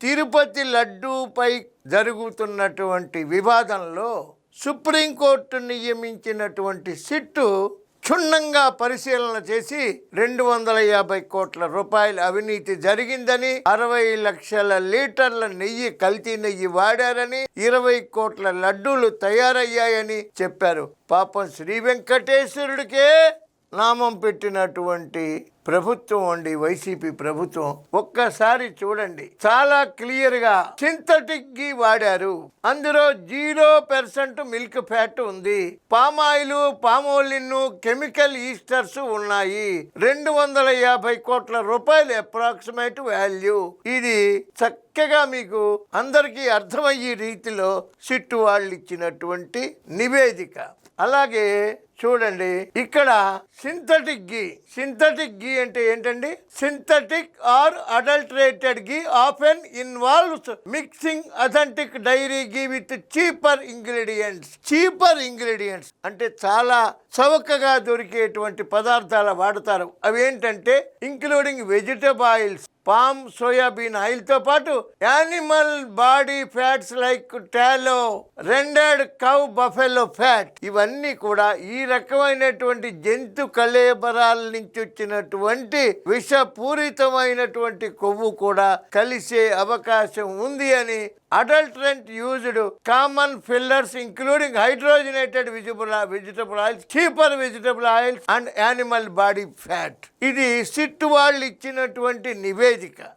తిరుపతి లడ్డూపై జరుగుతున్నటువంటి వివాదంలో supreme court నియమించినటువంటి sit క్షుణ్ణంగా పరిశీలన చేసి 250 కోట్ల రూపాయల అవినీతి జరిగిందని, 60 లక్షల లీటర్ల నెయ్యి కల్తీ నెయ్యి వాడారని, 20 కోట్ల లడ్డూలు తయారయ్యాయని చెప్పారు. పాపం శ్రీ వెంకటేశ్వరుడికే నామం పెట్టినటువంటి ప్రభుత్వం అండి వైసీపీ ప్రభుత్వం. ఒక్కసారి చూడండి, చాలా క్లియర్గా సింథటిక్ గీ వాడారు. అందులో 0% మిల్క్ ఫ్యాట్ ఉంది. పామాయిల్, పామోలిన్, కెమికల్ ఈస్టర్స్ ఉన్నాయి. 250 కోట్ల రూపాయలు అప్రాక్సిమేట్ వాల్యూ. ఇది చక్కగా మీకు అందరికీ అర్థమయ్యే రీతిలో సిట్టు వాళ్ళు ఇచ్చినటువంటి నివేదిక. అలాగే చూడండి, ఇక్కడ సింథటిక్ గీ అంటే ఏంటండి? Synthetic or adulterated ghee often involves mixing authentic dairy ghee with cheaper ingredients అంటే చాలా చౌకగా దొరికేటువంటి పదార్థాలు వాడతారు. అవి ఏంటంటే including vegetable oils, palm, soybean ఆయిల్తో పాటు animal body fats like tallow, rendered cow buffalo fat. ఇవన్నీ కూడా ఈ రకమైనటువంటి జంతు కళేబరాల నుంచి వచ్చినటువంటి విషపూరితమైనటువంటి కొవ్వు కూడా కలిసే అవకాశం ఉంది అని adulterant used common fillers including hydrogenated vegetable oils, cheaper vegetable oils and animal body fat. ఇది సిట్ వాళ్ళు ఇచ్చినటువంటి నివేదిక.